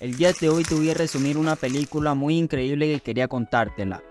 El día de hoy te voy a resumir una película muy increíble que quería contártela.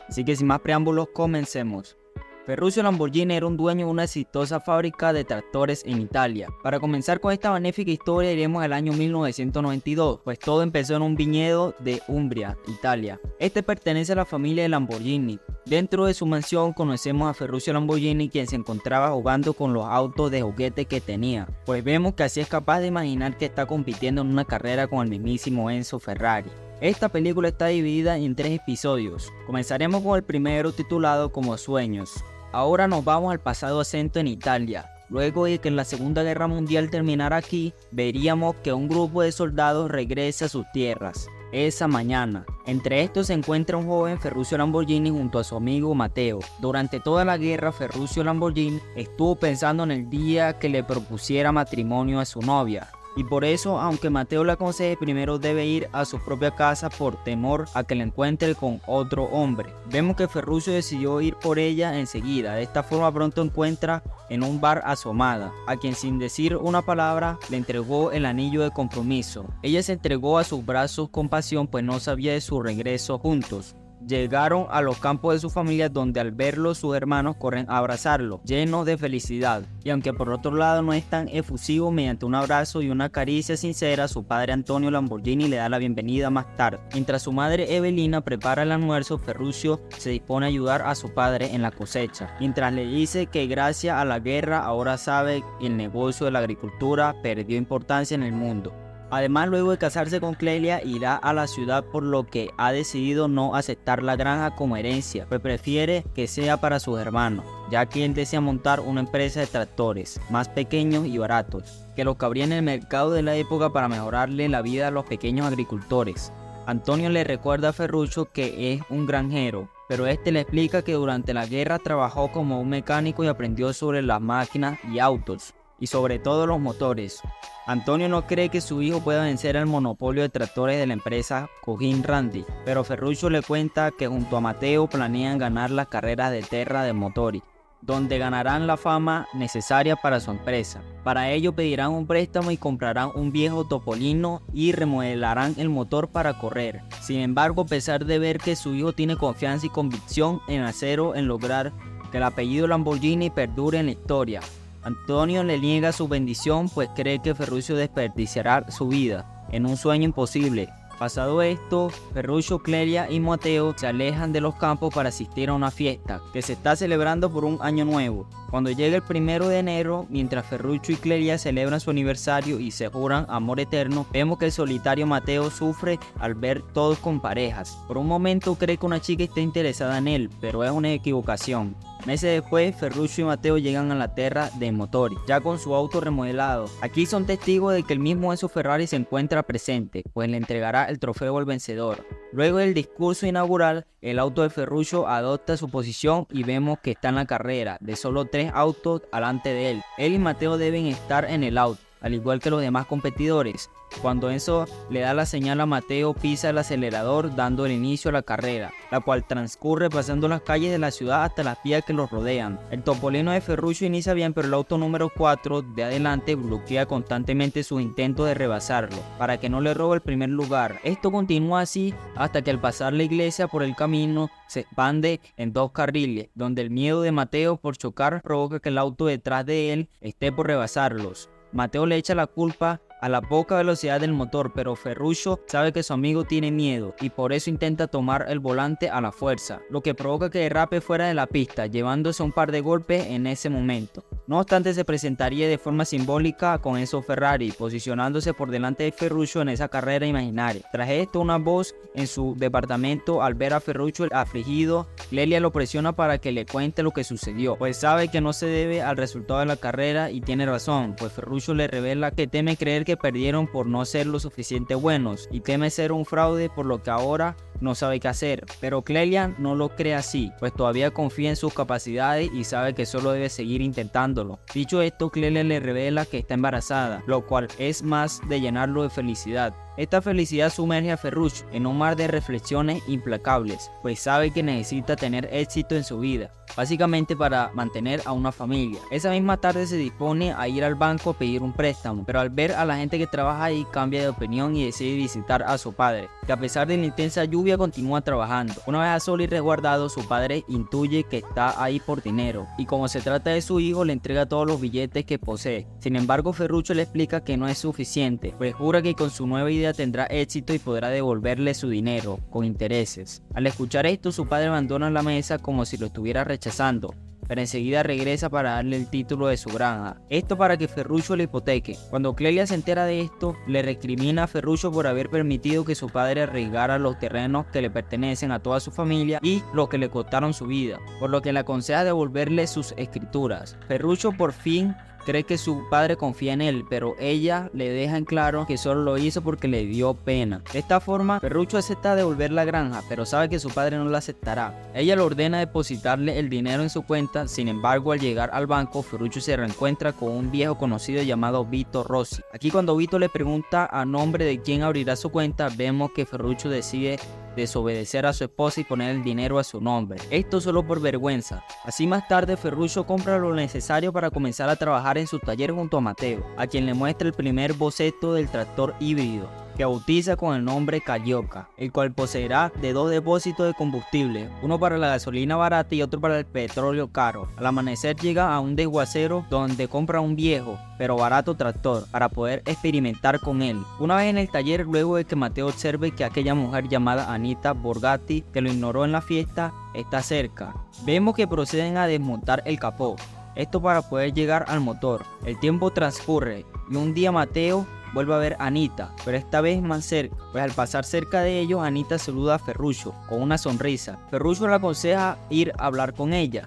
Así que sin más preámbulos, comencemos. Ferruccio Lamborghini era un dueño de una exitosa fábrica de tractores en Italia. Para comenzar con esta magnífica historia iremos al año 1992, pues todo empezó en un viñedo de Umbria, Italia. Este pertenece a la familia de Lamborghini. Dentro de su mansión conocemos a Ferruccio Lamborghini, quien se encontraba jugando con los autos de juguete que tenía, pues vemos que así es capaz de imaginar que está compitiendo en una carrera con el mismísimo Enzo Ferrari. Esta película está dividida en 3 episodios. Comenzaremos con el primero, titulado como Sueños. Ahora nos vamos al pasado acento en Italia. Luego de que la Segunda Guerra Mundial terminara aquí, veríamos que un grupo de soldados regresa a sus tierras esa mañana. Entre estos se encuentra un joven Ferruccio Lamborghini junto a su amigo Matteo. Durante toda la guerra, Ferruccio Lamborghini estuvo pensando en el día que le propusiera matrimonio a su novia. Y por eso, aunque Matteo le aconseje, primero debe ir a su propia casa por temor a que la encuentre con otro hombre. Vemos que Ferruccio decidió ir por ella enseguida. De esta forma pronto encuentra en un bar a su amada, a quien sin decir una palabra le entregó el anillo de compromiso. Ella se entregó a sus brazos con pasión, pues no sabía de su regreso juntos. Llegaron a los campos de su familia, donde al verlo sus hermanos corren a abrazarlo, llenos de felicidad. Y aunque por otro lado no es tan efusivo, mediante un abrazo y una caricia sincera, su padre Antonio Lamborghini le da la bienvenida más tarde. Mientras su madre Evelina prepara el almuerzo, Ferruccio se dispone a ayudar a su padre en la cosecha, mientras le dice que gracias a la guerra ahora sabe que el negocio de la agricultura perdió importancia en el mundo. Además, luego de casarse con Clelia, irá a la ciudad, por lo que ha decidido no aceptar la granja como herencia, pues prefiere que sea para sus hermanos, ya que él desea montar una empresa de tractores más pequeños y baratos, que los cabría en el mercado de la época para mejorarle la vida a los pequeños agricultores. Antonio le recuerda a Ferruccio que es un granjero, pero este le explica que durante la guerra trabajó como un mecánico y aprendió sobre las máquinas y autos, y sobre todo los motores. Antonio no cree que su hijo pueda vencer el monopolio de tractores de la empresa Cojín Randy, pero Ferruccio le cuenta que junto a Matteo planean ganar las carreras de Terra de Motori, donde ganarán la fama necesaria para su empresa. Para ello pedirán un préstamo y comprarán un viejo Topolino y remodelarán el motor para correr. Sin embargo, a pesar de ver que su hijo tiene confianza y convicción en lograr que el apellido Lamborghini perdure en la historia, Antonio le niega su bendición, pues cree que Ferruccio desperdiciará su vida en un sueño imposible. Pasado esto, Ferruccio, Clelia y Matteo se alejan de los campos para asistir a una fiesta que se está celebrando por un año nuevo. Cuando llega el 1 de enero, mientras Ferruccio y Clelia celebran su aniversario y se juran amor eterno, vemos que el solitario Matteo sufre al ver todos con parejas. Por un momento cree que una chica está interesada en él, pero es una equivocación. Meses después, Ferruccio y Matteo llegan a la Terra de Motori, ya con su auto remodelado. Aquí son testigos de que el mismo Enzo Ferrari se encuentra presente, pues le entregará el trofeo al vencedor. Luego del discurso inaugural, el auto de Ferruccio adopta su posición y vemos que está en la carrera, de solo 3 autos delante de él. Él y Matteo deben estar en el auto, al igual que los demás competidores. Cuando Enzo le da la señal a Matteo, pisa el acelerador dando el inicio a la carrera, la cual transcurre pasando las calles de la ciudad hasta las vías que los rodean. El Topolino de Ferruccio inicia bien, pero el auto número 4 de adelante bloquea constantemente sus intentos de rebasarlo, para que no le robe el primer lugar. Esto continúa así hasta que al pasar la iglesia por el camino se expande en 2 carriles, donde el miedo de Matteo por chocar provoca que el auto detrás de él esté por rebasarlos. Matteo le echa la culpa a la poca velocidad del motor, pero Ferruccio sabe que su amigo tiene miedo y por eso intenta tomar el volante a la fuerza, lo que provoca que derrape fuera de la pista, llevándose un par de golpes en ese momento. No obstante, se presentaría de forma simbólica con Enzo Ferrari, posicionándose por delante de Ferruccio en esa carrera imaginaria. Tras esto, una voz en su departamento, al ver a Ferruccio afligido, Clelia lo presiona para que le cuente lo que sucedió, pues sabe que no se debe al resultado de la carrera y tiene razón, pues Ferruccio le revela que teme creer que perdieron por no ser lo suficiente buenos y teme ser un fraude, por lo que ahora no sabe qué hacer. Pero Clelia no lo cree así, pues todavía confía en sus capacidades y sabe que solo debe seguir intentándolo. Dicho esto, Clelia le revela que está embarazada, lo cual es más de llenarlo de felicidad. Esta felicidad sumerge a Ferruccio en un mar de reflexiones implacables, pues sabe que necesita tener éxito en su vida. básicamente para mantener a una familia. Esa misma tarde se dispone a ir al banco a pedir un préstamo, pero al ver a la gente que trabaja ahí cambia de opinión y decide visitar a su padre, que a pesar de la intensa lluvia continúa trabajando. Una vez a solo y resguardado, su padre intuye que está ahí por dinero, y como se trata de su hijo, le entrega todos los billetes que posee. Sin embargo, Ferruccio le explica que no es suficiente, pues jura que con su nueva idea tendrá éxito y podrá devolverle su dinero con intereses. Al escuchar esto, su padre abandona la mesa como si lo estuviera rechazando, pero enseguida regresa para darle el título de su granja. Esto para que Ferruccio le hipoteque. Cuando Clelia se entera de esto, le recrimina a Ferruccio por haber permitido que su padre arriesgara los terrenos que le pertenecen a toda su familia y los que le costaron su vida, por lo que le aconseja devolverle sus escrituras. Ferruccio por fin cree que su padre confía en él, pero ella le deja en claro que solo lo hizo porque le dio pena. De esta forma, Ferruccio acepta devolver la granja, pero sabe que su padre no la aceptará. Ella le ordena depositarle el dinero en su cuenta. Sin embargo, al llegar al banco, Ferruccio se reencuentra con un viejo conocido llamado Vito Rossi. Aquí, cuando Vito le pregunta a nombre de quién abrirá su cuenta, vemos que Ferruccio decide desobedecer a su esposa y poner el dinero a su nombre. Esto solo por vergüenza. Así más tarde, Ferruccio compra lo necesario para comenzar a trabajar en su taller junto a Mateo, a quien le muestra el primer boceto del tractor híbrido, que bautiza con el nombre Carioca, el cual poseerá de 2 depósitos de combustible, uno para la gasolina barata y otro para el petróleo caro. Al amanecer llega a un desguacero donde compra un viejo pero barato tractor para poder experimentar con él. Una vez en el taller, luego de que Mateo observe que aquella mujer llamada Anita Borgatti, que lo ignoró en la fiesta, está cerca, vemos que proceden a desmontar el capó, esto para poder llegar al motor. El tiempo transcurre y un día Mateo vuelve a ver a Anita, pero esta vez más cerca, pues al pasar cerca de ellos, Anita saluda a Ferruccio con una sonrisa. Ferruccio le aconseja ir a hablar con ella,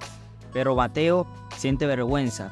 pero Mateo siente vergüenza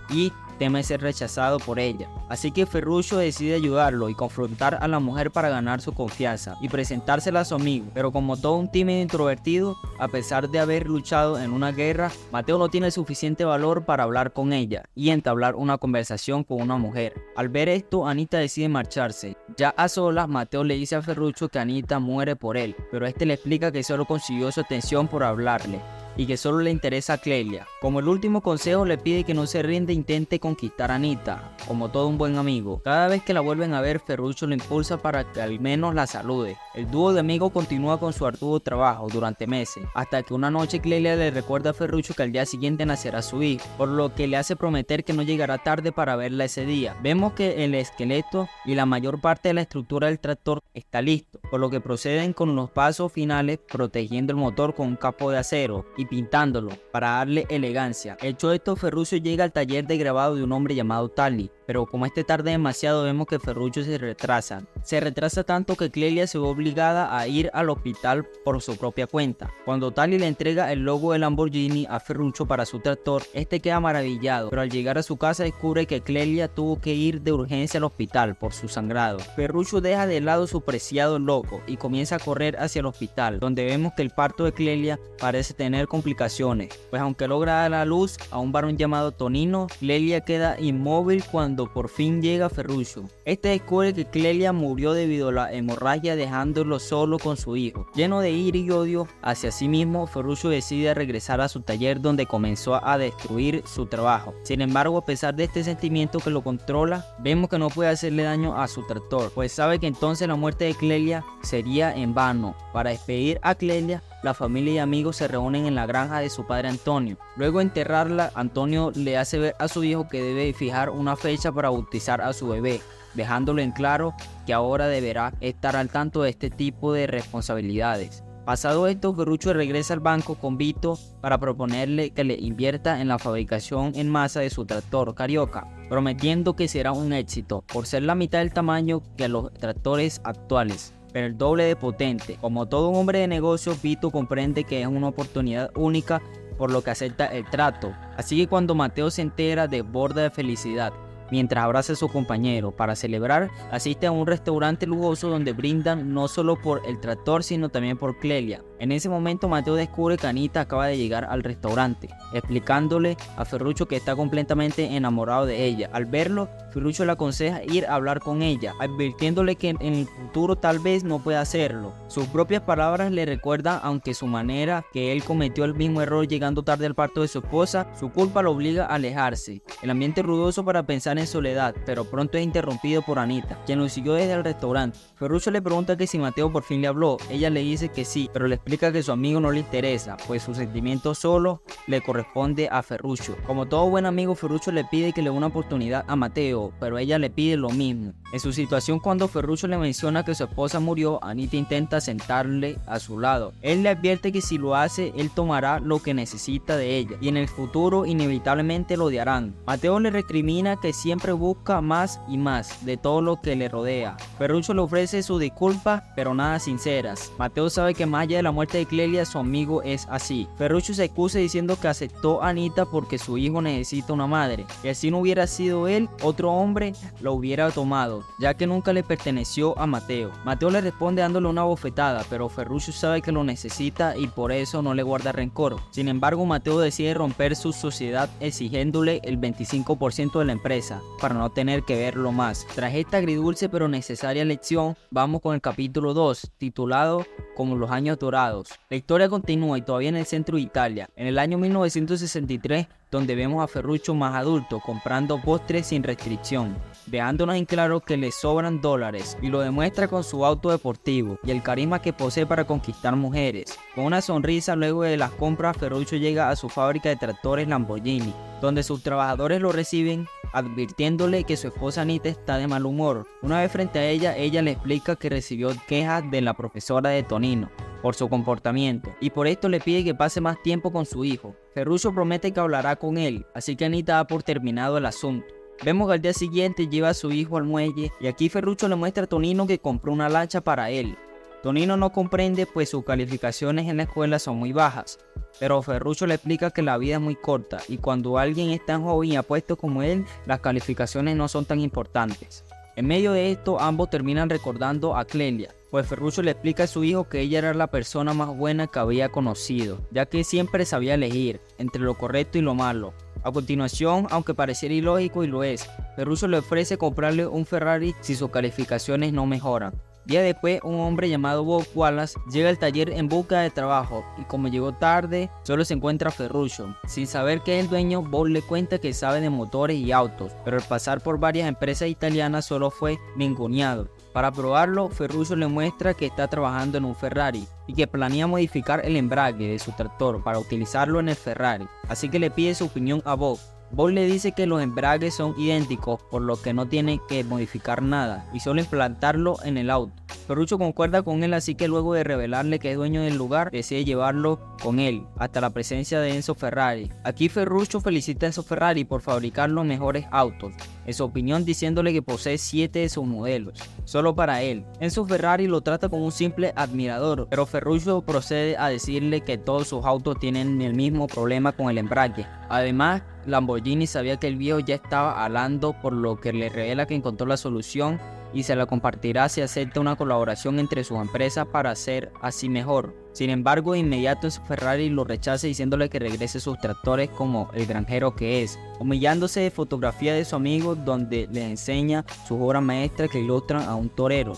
y teme ser rechazado por ella. Así que Ferruccio decide ayudarlo y confrontar a la mujer para ganar su confianza y presentársela a su amigo. Pero como todo un tímido introvertido, a pesar de haber luchado en una guerra, Mateo no tiene suficiente valor para hablar con ella y entablar una conversación con una mujer. Al ver esto, Anita decide marcharse. Ya a solas, Mateo le dice a Ferruccio que Anita muere por él, pero este le explica que solo consiguió su atención por hablarle y que solo le interesa a Clelia. Como el último consejo, le pide que no se rinda e intente conquistar a Anita, como todo un buen amigo. Cada vez que la vuelven a ver, Ferruccio lo impulsa para que al menos la salude. El dúo de amigos continúa con su arduo trabajo durante meses, hasta que una noche Clelia le recuerda a Ferruccio que al día siguiente nacerá su hijo, por lo que le hace prometer que no llegará tarde para verla ese día. Vemos que el esqueleto y la mayor parte de la estructura del tractor está listo, por lo que proceden con los pasos finales, protegiendo el motor con un capo de acero y pintándolo para darle elegancia. Hecho esto, Ferruccio llega al taller de grabado de un hombre llamado Tali, pero como este tarda demasiado, vemos que Ferruccio se retrasa. Se retrasa tanto que Clelia se ve obligada a ir al hospital por su propia cuenta. Cuando Tali le entrega el logo de Lamborghini a Ferruccio para su tractor, este queda maravillado, pero al llegar a su casa descubre que Clelia tuvo que ir de urgencia al hospital por su sangrado. Ferruccio deja de lado su preciado logo y comienza a correr hacia el hospital, donde vemos que el parto de Clelia parece tener complicaciones, pues aunque logra dar a luz a un varón llamado Tonino, Clelia queda inmóvil cuando por fin llega Ferruccio. Este descubre que Clelia murió debido a la hemorragia, dejándolo solo con su hijo. Lleno de ira y odio hacia sí mismo, Ferruccio decide regresar a su taller donde comenzó a destruir su trabajo. Sin embargo, a pesar de este sentimiento que lo controla, vemos que no puede hacerle daño a su tractor, pues sabe que entonces la muerte de Clelia sería en vano. Para despedir a Clelia, la familia y amigos se reúnen en la granja de su padre Antonio. Luego de enterrarla, Antonio le hace ver a su hijo que debe fijar una fecha para bautizar a su bebé, dejándolo en claro que ahora deberá estar al tanto de este tipo de responsabilidades. Pasado esto, Ferruccio regresa al banco con Vito para proponerle que le invierta en la fabricación en masa de su tractor Carioca, prometiendo que será un éxito por ser la mitad del tamaño que los tractores actuales, pero el doble de potente. Como todo un hombre de negocios, Vito comprende que es una oportunidad única, por lo que acepta el trato. Así que cuando Mateo se entera, desborda de felicidad, mientras abraza a su compañero. Para celebrar, asiste a un restaurante lujoso donde brindan no solo por el tractor sino también por Clelia. En ese momento Mateo descubre que Anita acaba de llegar al restaurante, explicándole a Ferruccio que está completamente enamorado de ella. Al verlo, Ferruccio le aconseja ir a hablar con ella, advirtiéndole que en el futuro tal vez no pueda hacerlo. Sus propias palabras le recuerdan, aunque su manera, que él cometió el mismo error llegando tarde al parto de su esposa. Su culpa lo obliga a alejarse. El ambiente es ruidoso para pensar en soledad, pero pronto es interrumpido por Anita, quien lo siguió desde el restaurante. Ferruccio le pregunta que si Mateo por fin le habló. Ella le dice que sí, pero le explica que su amigo no le interesa, pues su sentimiento solo le corresponde a Ferruccio. Como todo buen amigo, Ferruccio le pide que le dé una oportunidad a Mateo, pero ella le pide lo mismo. En su situación, cuando Ferruccio le menciona que su esposa murió, Anita intenta sentarle a su lado. Él le advierte que si lo hace, él tomará lo que necesita de ella, y en el futuro inevitablemente lo odiarán. Mateo le recrimina que siempre busca más y más de todo lo que le rodea. Ferruccio le ofrece sus disculpas, pero nada sinceras. Mateo sabe que más allá de la muerte de Clelia, su amigo es así. Ferruccio se excusa diciendo que aceptó a Anita porque su hijo necesita una madre, y si no hubiera sido él, otro hombre lo hubiera tomado, ya que nunca le perteneció a Mateo. Mateo le responde dándole una bofetada, pero Ferruccio sabe que lo necesita y por eso no le guarda rencor. Sin embargo, Mateo decide romper su sociedad exigiéndole el 25% de la empresa para no tener que verlo más. Tras esta agridulce pero necesaria lección, vamos con el capítulo 2, titulado Como los años dorados. La historia continúa y todavía en el centro de Italia, en el año 1963, donde vemos a Ferruccio más adulto comprando postres sin restricción, dejándonos en claro que le sobran dólares, y lo demuestra con su auto deportivo y el carisma que posee para conquistar mujeres. Con una sonrisa luego de las compras, Ferruccio llega a su fábrica de tractores Lamborghini, donde sus trabajadores lo reciben, advirtiéndole que su esposa Anita está de mal humor. Una vez frente a ella, ella le explica que recibió quejas de la profesora de Tonino por su comportamiento, y por esto le pide que pase más tiempo con su hijo. Ferruccio promete que hablará con él, así que Anita da por terminado el asunto. Vemos que al día siguiente lleva a su hijo al muelle, y aquí Ferruccio le muestra a Tonino que compró una lancha para él. Tonino no comprende, pues sus calificaciones en la escuela son muy bajas, pero Ferruccio le explica que la vida es muy corta y cuando alguien es tan joven y apuesto como él, las calificaciones no son tan importantes. En medio de esto, ambos terminan recordando a Clelia, pues Ferruccio le explica a su hijo que ella era la persona más buena que había conocido, ya que siempre sabía elegir entre lo correcto y lo malo. A continuación, aunque pareciera ilógico y lo es, Ferruccio le ofrece comprarle un Ferrari si sus calificaciones no mejoran. Día después, un hombre llamado Bob Wallace llega al taller en busca de trabajo y como llegó tarde, solo se encuentra a Ferruccio. Sin saber que es el dueño, Bob le cuenta que sabe de motores y autos, pero al pasar por varias empresas italianas solo fue ninguneado. Para probarlo, Ferruccio le muestra que está trabajando en un Ferrari y que planea modificar el embrague de su tractor para utilizarlo en el Ferrari, así que le pide su opinión a Bob. Bob le dice que los embragues son idénticos, por lo que no tiene que modificar nada y solo implantarlo en el auto. Ferruccio concuerda con él, así que luego de revelarle que es dueño del lugar, decide llevarlo con él hasta la presencia de Enzo Ferrari. Aquí Ferruccio felicita a Enzo Ferrari por fabricar los mejores autos, en su opinión diciéndole que posee 7 de sus modelos, solo para él. Enzo Ferrari lo trata como un simple admirador, pero Ferruccio procede a decirle que todos sus autos tienen el mismo problema con el embrague. Además, Lamborghini sabía que el viejo ya estaba alando, por lo que le revela que encontró la solución y se la compartirá si acepta una colaboración entre sus empresas para hacer así mejor. Sin embargo, de inmediato Enzo Ferrari lo rechaza diciéndole que regrese sus tractores como el granjero que es, humillándose de fotografía de su amigo donde le enseña sus obras maestras que ilustran a un torero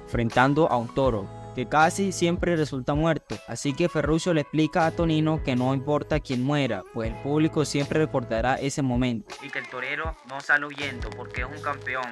enfrentando a un toro, que casi siempre resulta muerto. Así que Ferruccio le explica a Tonino que no importa quién muera, pues el público siempre recordará ese momento y que el torero no sale huyendo porque es un campeón.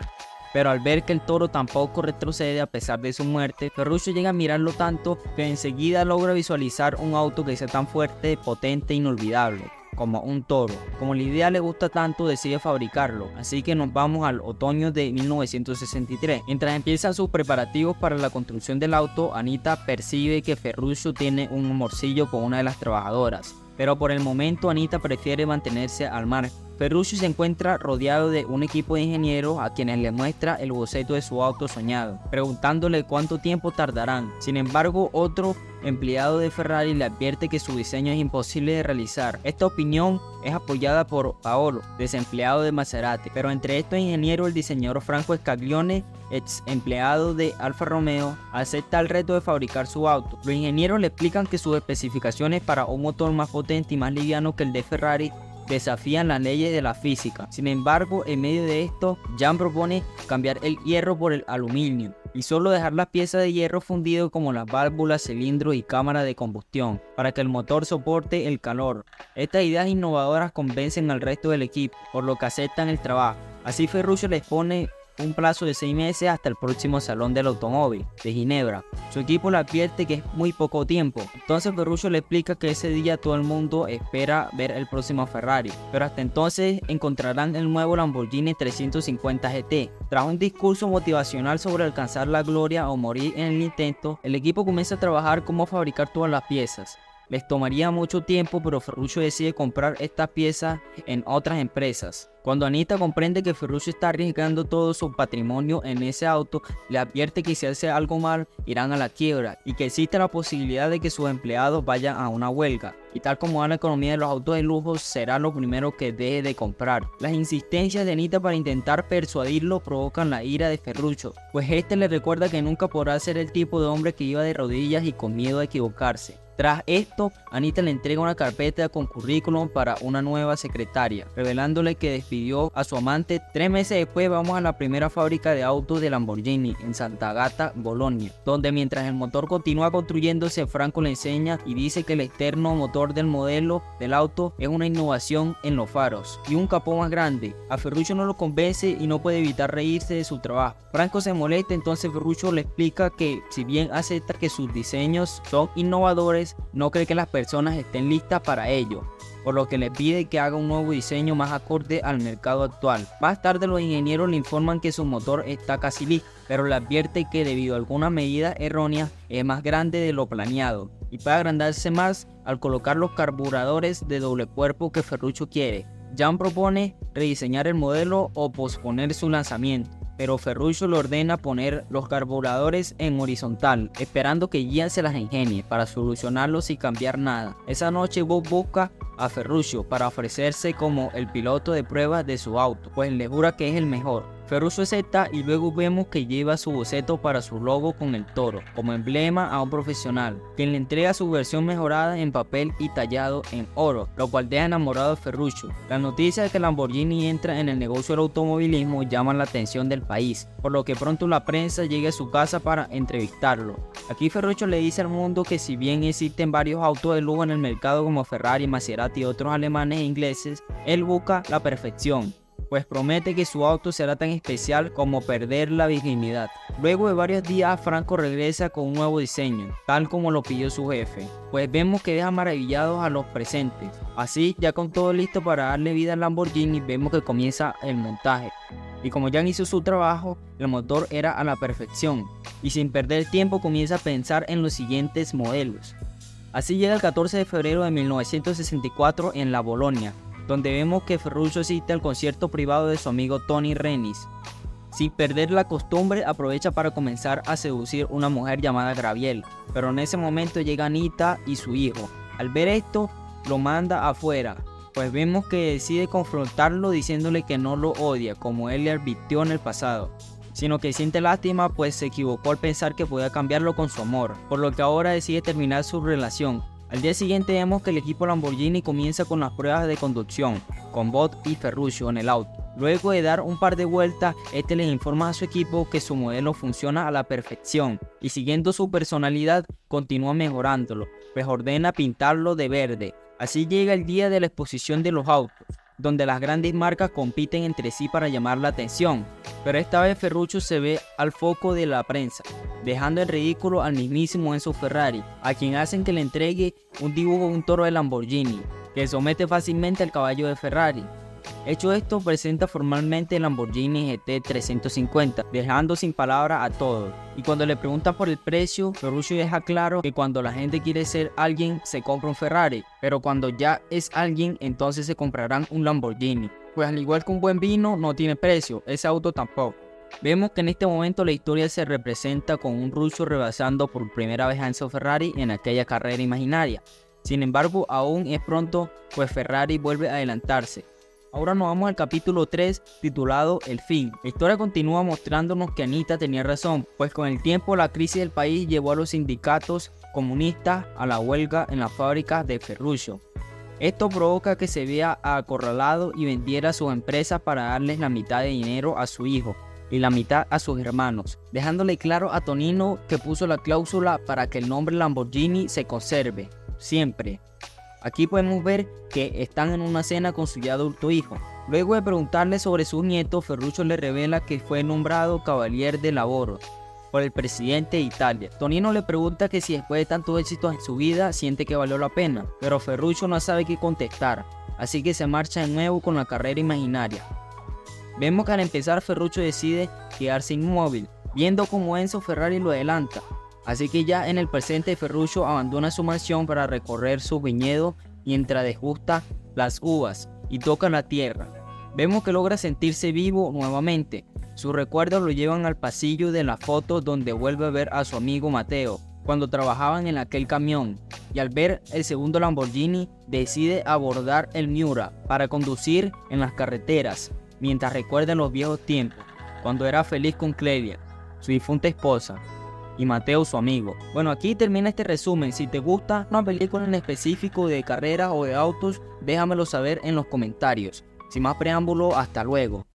Pero al ver que el toro tampoco retrocede a pesar de su muerte, Ferruccio llega a mirarlo tanto que enseguida logra visualizar un auto que sea tan fuerte, potente e inolvidable como un toro. Como la idea le gusta tanto, decide fabricarlo, así que nos vamos al otoño de 1963. Mientras empiezan sus preparativos para la construcción del auto, Anita percibe que Ferruccio tiene un amorcillo con una de las trabajadoras, pero por el momento Anita prefiere mantenerse al margen. Ferruccio se encuentra rodeado de un equipo de ingenieros a quienes le muestra el boceto de su auto soñado, preguntándole cuánto tiempo tardarán. Sin embargo, otro empleado de Ferrari, le advierte que su diseño es imposible de realizar. Esta opinión es apoyada por Paolo, desempleado de Maserati, pero entre estos ingenieros el diseñador Franco Scaglione, ex empleado de Alfa Romeo, acepta el reto de fabricar su auto. Los ingenieros le explican que sus especificaciones para un motor más potente y más liviano que el de Ferrari desafían las leyes de la física. Sin embargo, en medio de esto, Jan propone cambiar el hierro por el aluminio y solo dejar las piezas de hierro fundido como las válvulas, cilindros y cámara de combustión para que el motor soporte el calor. Estas ideas innovadoras convencen al resto del equipo, por lo que aceptan el trabajo. Así Ferruccio les pone un plazo de 6 meses hasta el próximo Salón del Automóvil de Ginebra. Su equipo le advierte que es muy poco tiempo. Entonces Ferruccio le explica que ese día todo el mundo espera ver el próximo Ferrari, pero hasta entonces encontrarán el nuevo Lamborghini 350 GT. Tras un discurso motivacional sobre alcanzar la gloria o morir en el intento, el equipo comienza a trabajar cómo fabricar todas las piezas. Les tomaría mucho tiempo, pero Ferruccio decide comprar estas piezas en otras empresas. Cuando Anita comprende que Ferruccio está arriesgando todo su patrimonio en ese auto, le advierte que si hace algo mal irán a la quiebra y que existe la posibilidad de que sus empleados vayan a una huelga. Y tal como va la economía de los autos de lujo, será lo primero que deje de comprar. Las insistencias de Anita para intentar persuadirlo provocan la ira de Ferruccio, pues este le recuerda que nunca podrá ser el tipo de hombre que iba de rodillas y con miedo a equivocarse. Tras esto, Anita le entrega una carpeta con currículum para una nueva secretaria, revelándole que despidió a su amante. 3 meses después vamos a la primera fábrica de autos de Lamborghini en Santa Agata, Bolonia, donde mientras el motor continúa construyéndose, Franco le enseña y dice que el externo motor del modelo del auto es una innovación en los faros y un capó más grande. A Ferruccio no lo convence y no puede evitar reírse de su trabajo. Franco se molesta, entonces Ferruccio le explica que si bien acepta que sus diseños son innovadores, no cree que las personas estén listas para ello, por lo que le pide que haga un nuevo diseño más acorde al mercado actual. Más tarde los ingenieros le informan que su motor está casi listo, pero le advierte que debido a algunas medidas erróneas es más grande de lo planeado y puede agrandarse más al colocar los carburadores de doble cuerpo que Ferruccio quiere. Jan propone rediseñar el modelo o posponer su lanzamiento, pero Ferruccio le ordena poner los carburadores en horizontal, esperando que Jan se las ingenie para solucionarlo sin cambiar nada. Esa noche Bob busca a Ferruccio para ofrecerse como el piloto de pruebas de su auto, pues le jura que es el mejor. Ferruccio acepta y luego vemos que lleva su boceto para su logo con el toro, como emblema a un profesional, quien le entrega su versión mejorada en papel y tallado en oro, lo cual deja enamorado a Ferruccio. La noticia de que Lamborghini entra en el negocio del automovilismo llama la atención del país, por lo que pronto la prensa llega a su casa para entrevistarlo. Aquí Ferruccio le dice al mundo que si bien existen varios autos de lujo en el mercado como Ferrari, Maserati y otros alemanes e ingleses, él busca la perfección, pues promete que su auto será tan especial como perder la virginidad. Luego de varios días, Franco regresa con un nuevo diseño, tal como lo pidió su jefe, pues vemos que deja maravillados a los presentes. Así, ya con todo listo para darle vida al Lamborghini, vemos que comienza el montaje. Y como Jan hizo su trabajo, el motor era a la perfección, y sin perder tiempo comienza a pensar en los siguientes modelos. Así llega el 14 de febrero de 1964 en la Bolonia, donde vemos que Ferruccio asiste al concierto privado de su amigo Tony Renis. Sin perder la costumbre, aprovecha para comenzar a seducir una mujer llamada Graviel, pero en ese momento llega Anita y su hijo. Al ver esto, lo manda afuera, pues vemos que decide confrontarlo diciéndole que no lo odia, como él le advirtió en el pasado, sino que siente lástima pues se equivocó al pensar que podía cambiarlo con su amor, por lo que ahora decide terminar su relación. Al día siguiente vemos que el equipo Lamborghini comienza con las pruebas de conducción, con Bob y Ferruccio en el auto. Luego de dar un par de vueltas, este les informa a su equipo que su modelo funciona a la perfección y siguiendo su personalidad continúa mejorándolo, pues ordena pintarlo de verde. Así llega el día de la exposición de los autos, donde las grandes marcas compiten entre sí para llamar la atención, pero esta vez Ferruccio se ve al foco de la prensa, dejando en ridículo al mismísimo Enzo Ferrari, a quien hacen que le entregue un dibujo de un toro de Lamborghini, que somete fácilmente al caballo de Ferrari. Hecho esto, presenta formalmente el Lamborghini GT 350, dejando sin palabras a todos. Y cuando le preguntan por el precio, Ferruccio deja claro que cuando la gente quiere ser alguien, se compra un Ferrari, pero cuando ya es alguien, entonces se comprarán un Lamborghini. Pues al igual que un buen vino, no tiene precio, ese auto tampoco. Vemos que en este momento la historia se representa con un ruso rebasando por primera vez a Enzo Ferrari en aquella carrera imaginaria. Sin embargo, aún es pronto, pues Ferrari vuelve a adelantarse. Ahora nos vamos al capítulo 3, titulado El fin. La historia continúa mostrándonos que Anita tenía razón, pues con el tiempo la crisis del país llevó a los sindicatos comunistas a la huelga en las fábricas de Ferruccio. Esto provoca que se vea acorralado y vendiera sus empresas para darles la mitad de dinero a su hijo y la mitad a sus hermanos, dejándole claro a Tonino que puso la cláusula para que el nombre Lamborghini se conserve, siempre. Aquí podemos ver que están en una cena con su ya adulto hijo. Luego de preguntarle sobre sus nietos, Ferruccio le revela que fue nombrado Cavalier de Lavoro por el presidente de Italia. Tonino le pregunta que si después de tantos éxitos en su vida siente que valió la pena, pero Ferruccio no sabe qué contestar, así que se marcha de nuevo con la carrera imaginaria. Vemos que al empezar Ferruccio decide quedarse inmóvil, viendo cómo Enzo Ferrari lo adelanta. Así que ya en el presente Ferruccio abandona su mansión para recorrer sus viñedos mientras degusta las uvas y toca la tierra. Vemos que logra sentirse vivo nuevamente. Sus recuerdos lo llevan al pasillo de las fotos donde vuelve a ver a su amigo Matteo cuando trabajaban en aquel camión, y al ver el segundo Lamborghini decide abordar el Miura para conducir en las carreteras mientras recuerda los viejos tiempos cuando era feliz con Clelia, su difunta esposa, y Matteo su amigo. Bueno, aquí termina este resumen. Si te gusta una película en específico de carreras o de autos, déjamelo saber en los comentarios. Sin más preámbulo, hasta luego.